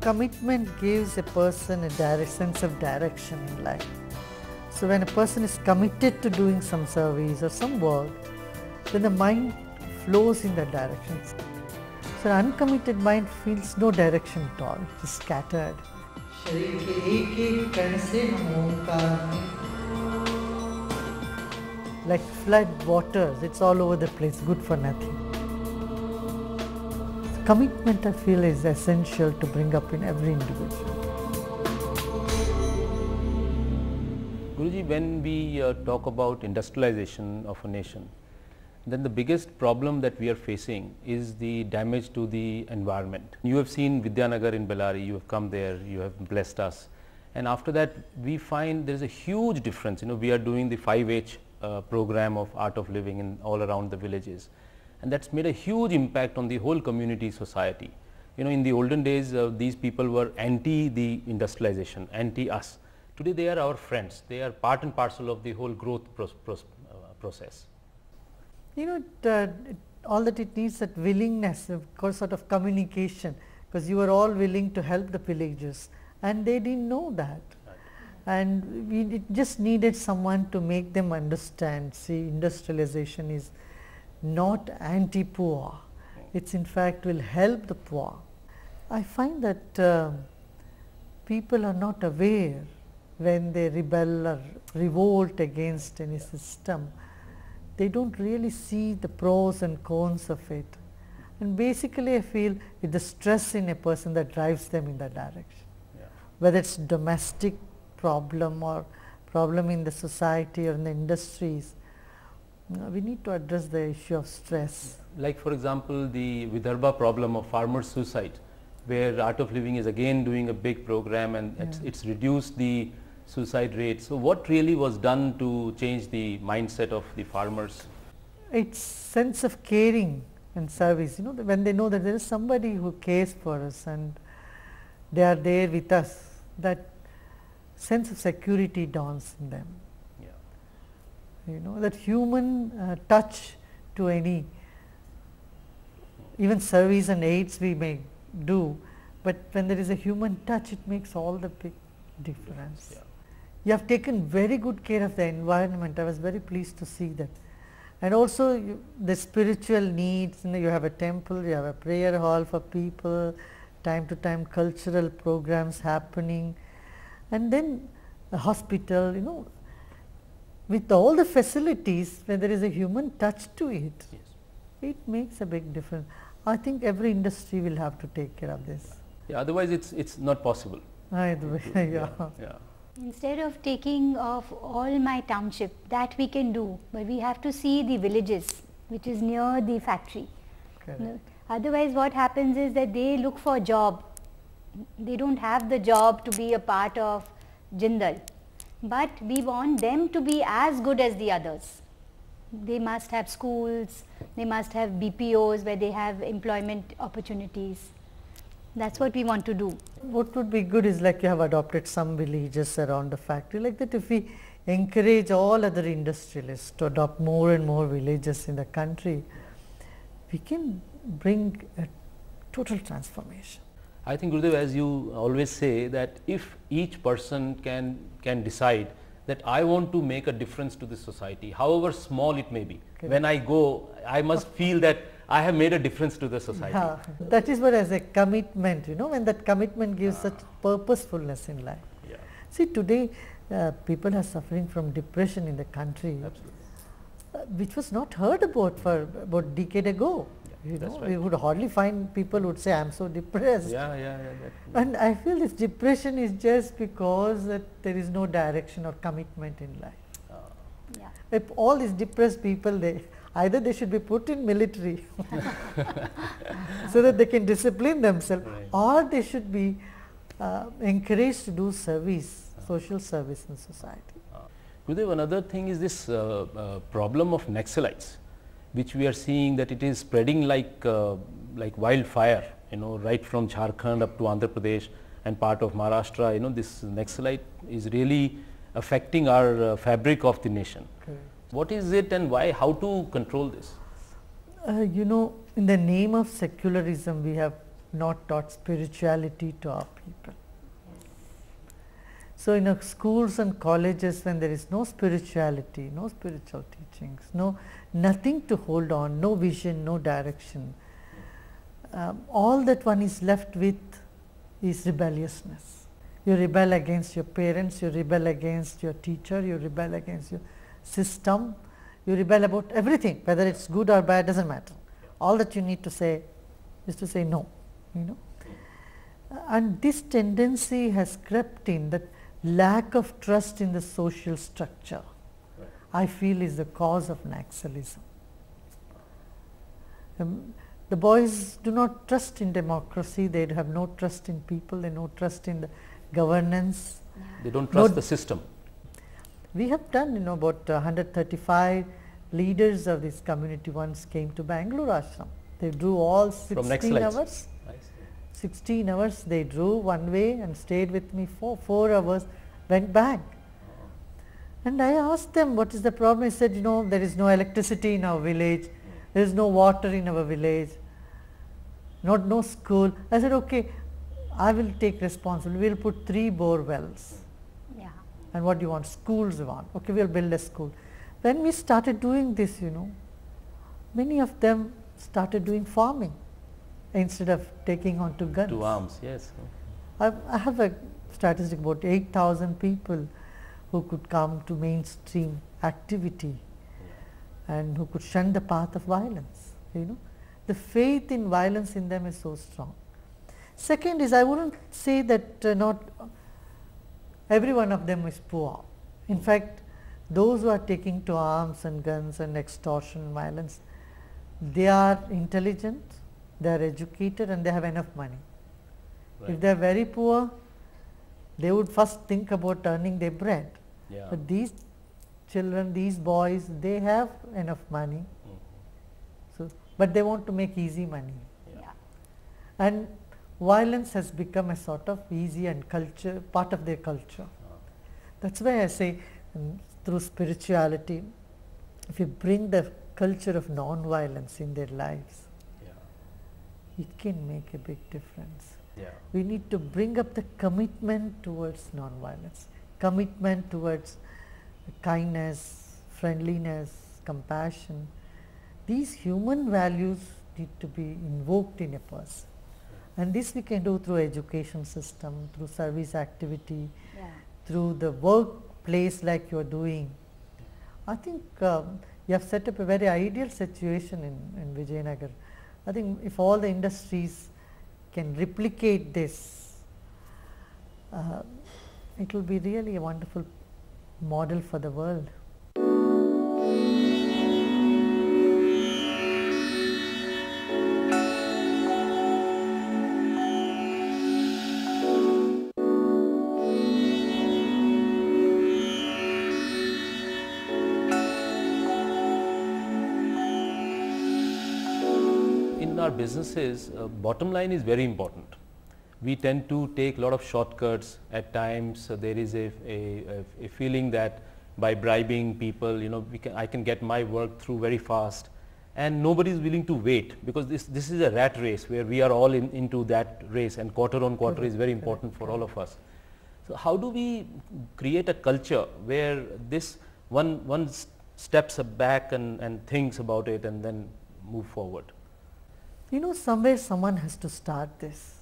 commitment gives a person a sense of direction in life. So when a person is committed to doing some service or some work, then the mind flows in that direction. So an uncommitted mind feels no direction at all, it is scattered. Like flood waters, it's all over the place, good for nothing. Commitment, I feel, is essential to bring up in every individual. Guruji, when we talk about industrialization of a nation, then the biggest problem that we are facing is the damage to the environment. You have seen Vidyanagar in Bellary, you have come there, you have blessed us, and after that we find there is a huge difference. We are doing the 5H program of art of living in all around the villages, and that's made a huge impact on the whole community society. In the olden days, these people were anti the industrialization, anti us. Today they are our friends, they are part and parcel of the whole growth process. All that it needs, that willingness, of course, sort of communication, because you were all willing to help the villagers and they didn't know that. Right. And it just needed someone to make them understand. See, industrialization is not anti-poor, it's in fact will help the poor. I find that people are not aware when they rebel or revolt against any system. They don't really see the pros and cons of it, and basically I feel it's the stress in a person that drives them in that direction. Yeah. Whether it's domestic problem or problem in the society or in the industries, we need to address the issue of stress. Like for example, the Vidarbha problem of farmer suicide, where Art of Living is again doing a big program, and it's reduced the suicide rate. So what really was done to change the mindset of the farmers? It's sense of caring and service. When they know that there is somebody who cares for us and they are there with us, that sense of security dawns in them. Yeah. That human touch to any, even service and aids we may do, but when there is a human touch, it makes all the big difference. Yeah. You have taken very good care of the environment. I was very pleased to see that. And also the spiritual needs, you have a temple, you have a prayer hall for people, time to time cultural programs happening, and then a hospital, with all the facilities, when there is a human touch to it, yes, it makes a big difference. I think every industry will have to take care of this. Yeah, otherwise it's not possible. Either way, yeah. Instead of taking off all my township, that we can do, but we have to see the villages which is near the factory. Otherwise what happens is that they look for a job. They don't have the job to be a part of Jindal, but we want them to be as good as the others. They must have schools, they must have BPOs where they have employment opportunities. That's what we want to do. What would be good is, like, you have adopted some villages around the factory, like that if we encourage all other industrialists to adopt more and more villages in the country, we can bring a total transformation. I think, Gurudev, as you always say, that if each person can decide that I want to make a difference to the society, however small it may be, when I go, I must feel that I have made a difference to the society. Yeah, that is what, as a commitment, when that commitment gives such purposefulness in life. Yeah. See, today people are suffering from depression in the country. Absolutely. Which was not heard about for about a decade ago. Yeah, right. We would hardly find people who would say, I am so depressed. And I feel this depression is just because that there is no direction or commitment in life. If all these depressed people, either they should be put in military so that they can discipline themselves, right, or they should be encouraged to do service, social service in society. Gurudev, another thing is this problem of Naxalites, which we are seeing that it is spreading like wildfire, right from Jharkhand up to Andhra Pradesh and part of Maharashtra. This Naxalite is really affecting our fabric of the nation. Okay. What is it and why? How to control this? In the name of secularism, we have not taught spirituality to our people. So in our schools and colleges, when there is no spirituality, no spiritual teachings, nothing to hold on, no vision, no direction, all that one is left with is rebelliousness. You rebel against your parents, you rebel against your teacher, you rebel against your system, you rebel about everything, whether it's good or bad, doesn't matter. All that you need to say is to say no, And this tendency has crept in, that lack of trust in the social structure, I feel, is the cause of Naxalism. The boys do not trust in democracy, they have no trust in people, they no trust in the governance. They don't trust the system. We have done, about 135 leaders of this community once came to Bangalore ashram. They drew all 16 hours. 16 hours they drew one way and stayed with me for 4 hours, went back. And I asked them, what is the problem? He said, there is no electricity in our village, there is no water in our village, no school. I said, okay, I will take responsibility, we will put 3 bore wells. Yeah. And what do you want? Schools you want. Okay, we will build a school. When we started doing this, many of them started doing farming instead of taking on to guns. To arms, yes. I have a statistic about 8,000 people who could come to mainstream activity and who could shun the path of violence. The faith in violence in them is so strong. Second is, I wouldn't say that not every one of them is poor. In fact, those who are taking to arms and guns and extortion, violence, they are intelligent, they are educated, and they have enough money. Right. If they are very poor, they would first think about earning their bread. Yeah. But these children, these boys, they have enough money. So, but they want to make easy money. Yeah. And violence has become a sort of easy and culture, part of their culture. That's why I say, through spirituality, if you bring the culture of non-violence in their lives, it can make a big difference. We need to bring up the commitment towards non-violence, commitment towards kindness, friendliness, compassion. These human values need to be invoked in a person. And this we can do through education system, through service activity, through the workplace like you are doing. I think you have set up a very ideal situation in Vijayanagar. I think if all the industries can replicate this, it will be really a wonderful model for the world. In our businesses, bottom line is very important. We tend to take a lot of shortcuts at times. There is a feeling that by bribing people, I can get my work through very fast, and nobody is willing to wait, because this is a rat race where we are all into that race, and quarter on quarter is very important for all of us. So how do we create a culture where this one steps back and thinks about it and then move forward? Somewhere someone has to start this.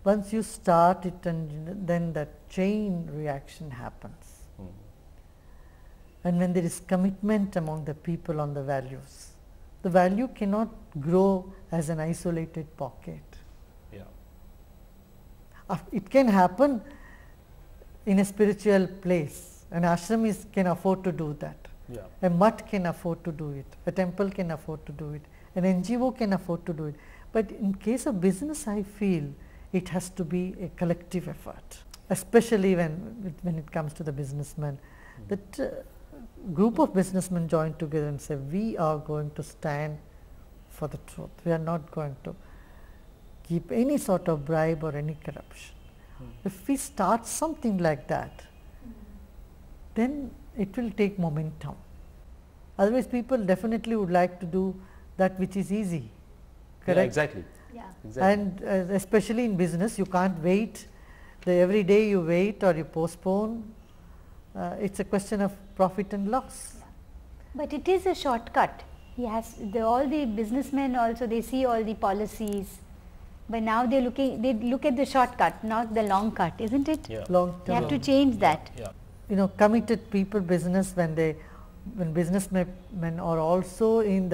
Once you start it, and then that chain reaction happens. And when there is commitment among the people on the values, the value cannot grow as an isolated pocket. It can happen in a spiritual place. An ashram can afford to do that. A mutt can afford to do it. A temple can afford to do it. An NGO can afford to do it. But in case of business, I feel it has to be a collective effort, especially when it comes to the businessmen. That group of businessmen join together and say, we are going to stand for the truth. We are not going to keep any sort of bribe or any corruption. If we start something like that, then it will take momentum. Otherwise, people definitely would like to do that which is easy. correct? Yeah, exactly. Yeah. Exactly. And especially in business, you can't wait. Every day you wait or you postpone. It's a question of profit and loss. But it is a shortcut. He has all the businessmen also, they see all the policies, but now they look at the shortcut, not the long cut, isn't it? Yeah. Long They have to term. change that. Yeah. You know, committed people, business, when businessmen are also in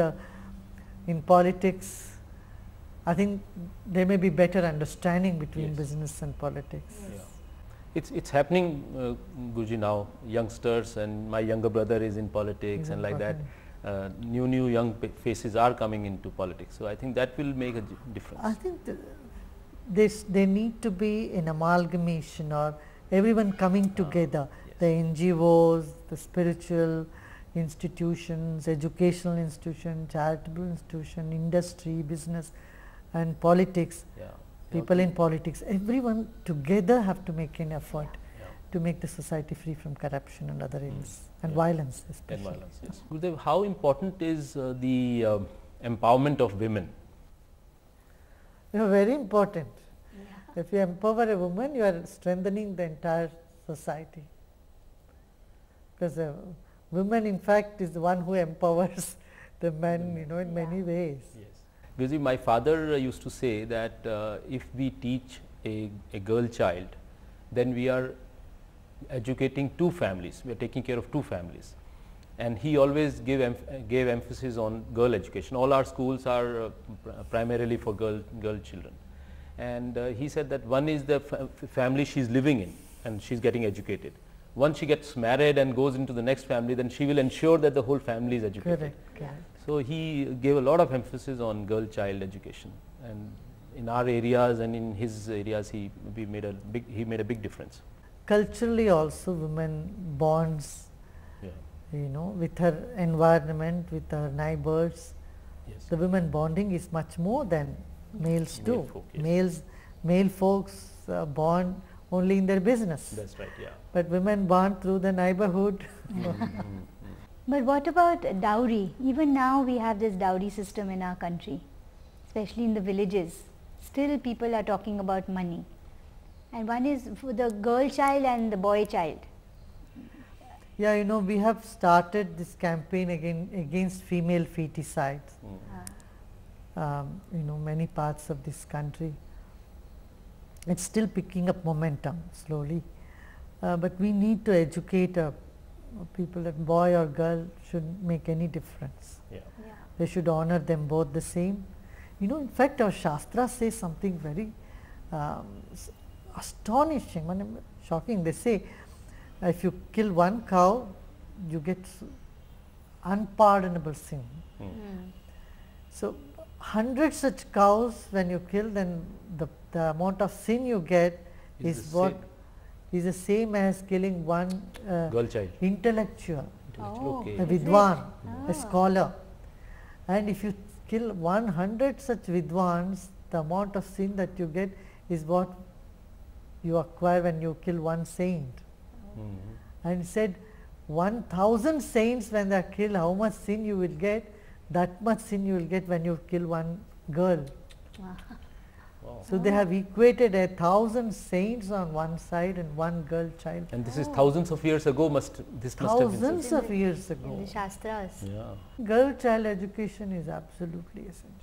politics, I think there may be better understanding between Yes. business and politics. Yeah. It's happening, Guruji, now. Youngsters, and my younger brother is in politics, Is and in like that. politics. New young faces are coming into politics. So I think that will make a difference. I think there need to be an amalgamation, or everyone coming together, yes. the NGOs, the spiritual institutions, educational institutions, charitable institution, industry, business and politics, Yeah. people in politics, everyone together have to make an effort Yeah. to make the society free from corruption and other ills and Yeah. violence And especially. violence. Yes. Gurudev, how important is the empowerment of women? You know, very important. If you empower a woman, you are strengthening the entire society. Because woman in fact is the one who empowers the men, you know, in many ways. Yes. Guruji, my father used to say that if we teach a girl child, then we are educating two families, we are taking care of two families. And he always gave emphasis on girl education. All our schools are primarily for girl children. And he said that one is the family she is living in and she is getting educated. Once she gets married and goes into the next family, then she will ensure that the whole family is educated. Correct, correct. So he gave a lot of emphasis on girl child education, and in our areas and in his areas he made a big difference. Culturally also women bonds, Yeah. you know, with her environment, with her neighbors. Yes. The women bonding is much more than males Male do. folk, yes. Male folks bond only in their business. That's right. Yeah. But women bond through the neighborhood. But what about dowry? Even now we have this dowry system in our country, especially in the villages. Still people are talking about money. And one is for the girl child and the boy child. Yeah, you know, we have started this campaign against female feticides. You know, many parts of this country. It's still picking up momentum slowly. But we need to educate people that boy or girl shouldn't make any difference. Yeah. They should honor them both the same. You know, in fact, our Shastra says something very astonishing, shocking. They say if you kill one cow, you get unpardonable sin. So 100 such cows when you kill, then the amount of sin you get is what is the same as killing one Girl child. intellectual, Oh. Okay. a vidwan, a scholar. And if you kill 100 such vidwans, the amount of sin that you get is what you acquire when you kill one saint. And said 1000 saints when they are killed, how much sin you will get, that much sin you will get when you kill one girl. Wow. So they have equated 1000 saints on one side and one girl child. And this is thousands of years ago. This must have been. Thousands of years In ago. the Shastras. Yeah. Girl child education is absolutely essential.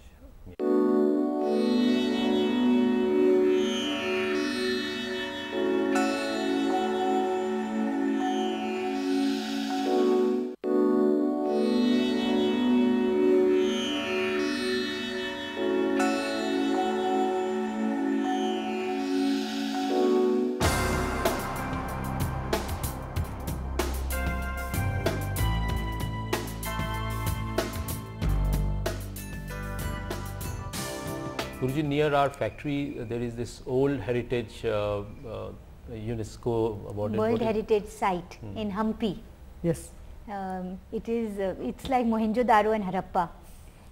Guruji, near our factory there is this old heritage UNESCO awarded World body. Heritage Site in Hampi. Yes. It's like Mohenjo-daro and Harappa,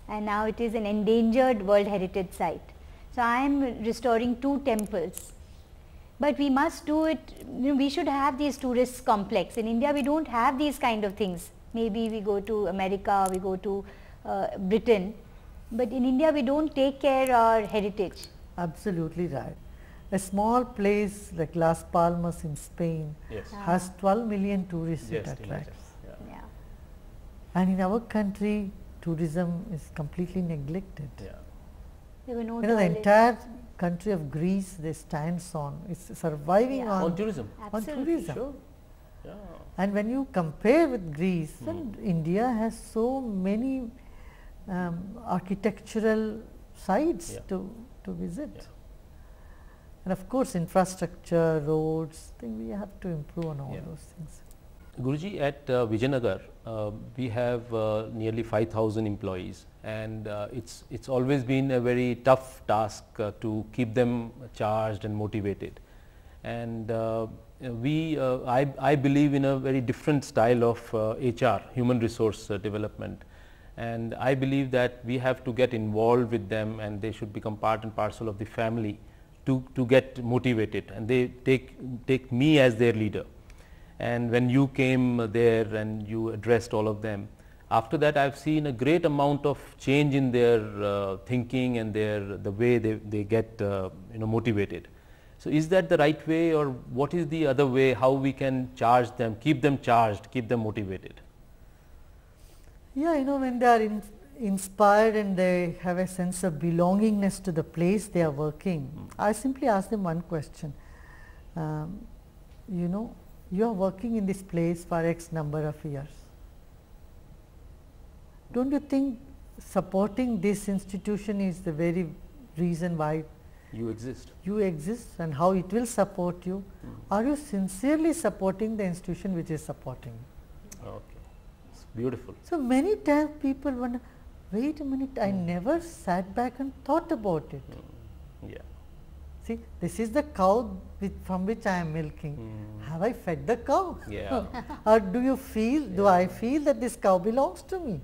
and now it is an endangered World Heritage Site. So I am restoring 2 temples, but we must do it. You know, we should have these tourist complex. In India we don't have these kind of things. Maybe we go to America, we go to Britain, But in India we don't take care our heritage. Absolutely right. A small place like Las Palmas in Spain Yes. has 12 million tourists Yes, it imagine. attracts. Yeah. Yeah. And in our country, tourism is completely neglected. Yeah. There were no You know, the toilets. entire country of Greece, they stands on, it's surviving Yeah. on On tourism. Absolutely. tourism. Sure. Yeah. And when you compare with Greece, then India has so many architectural sites Yeah. to visit. Yeah. And of course, infrastructure, roads, I think we have to improve on all Yeah. those things. Guruji, at Vijayanagar, we have nearly 5,000 employees, and it's always been a very tough task to keep them charged and motivated. And I believe in a very different style of HR, human resource development, and I believe that we have to get involved with them, and they should become part and parcel of the family to get motivated, and they take me as their leader. And when you came there and you addressed all of them, after that I've seen a great amount of change in their thinking and the way they get motivated. So is that the right way, or what is the other way, how we can charge them, keep them charged, keep them motivated? Yeah, you know, when they are inspired and they have a sense of belongingness to the place they are working, I simply ask them one question. You know, you are working in this place for X number of years. Don't you think supporting this institution is the very reason why You exist. you exist and how it will support you? Are you sincerely supporting the institution which is supporting you? Okay, it's beautiful. So many times people wonder, wait a minute, I never sat back and thought about it. Yeah. See, this is the cow from which I am milking. Have I fed the cow? Yeah. Or do you feel, do I feel that this cow belongs to me?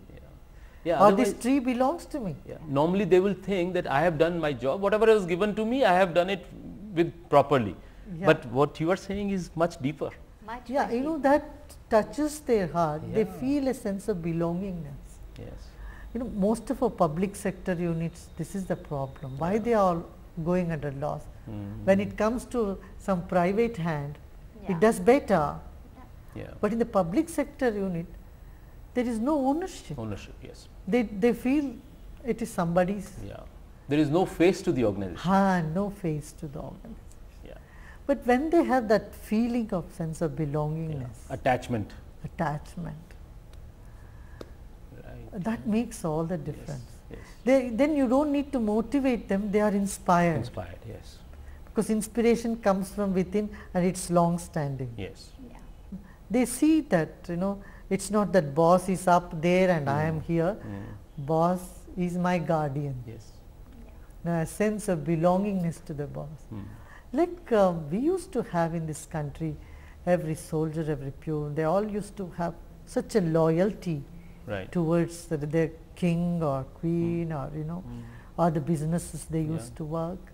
Yeah. Or this Otherwise, tree belongs to me? yeah. Normally they will think that I have done my job, whatever was given to me, I have done it with properly. Yeah. But what you are saying is much deeper. Much, Yeah, much you know, deeper. that touches their heart. They Yeah. feel a sense of belongingness. Yes. You know, most of our public sector units, this is the problem. Why they are all going under loss? When it comes to some private hand, Yeah. it does better. Yeah. But in the public sector unit, there is no ownership. Ownership, yes. They feel it is somebody's. Yeah. There is no face to the organization. No face to the organization. Yeah. But when they have that feeling of sense of belongingness, Attachment. attachment, Right. that makes all the difference. Yes. Then you don't need to motivate them, they are inspired. Inspired, yes. Because inspiration comes from within and it's long standing. Yes. Yeah. They see that, you know, it's not that boss is up there and I am here. Boss is my guardian. Yes. A sense of belongingness to the boss. Like we used to have in this country, every soldier, every peon, they all used to have such a loyalty Right. towards their king or queen or, you know, or the businesses they used to work.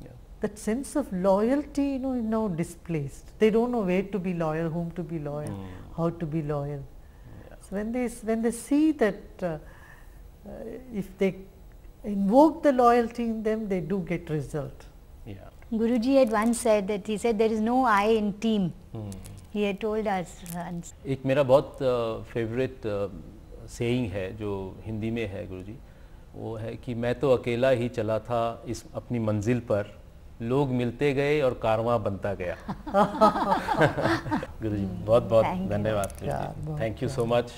Yeah. That sense of loyalty, you know, is now displaced. They don't know where to be loyal, whom to be loyal, how to be loyal. Yeah. So when they see that if they invoke the loyalty in them, they do get result. Yeah. Guruji had once said that he said there is no I in team. He had told us once. एक मेरा बहुत favourite saying है जो हिंदी में है गुरुजी, वो है कि मैं तो अकेला ही चला था इस अपनी मंजिल पर, लोग मिलते गए और कारवां बनता गया. गुरुजी बहुत बहुत Thank you. धन्यवाद. Yeah, बहुत थैंक यू सो मच.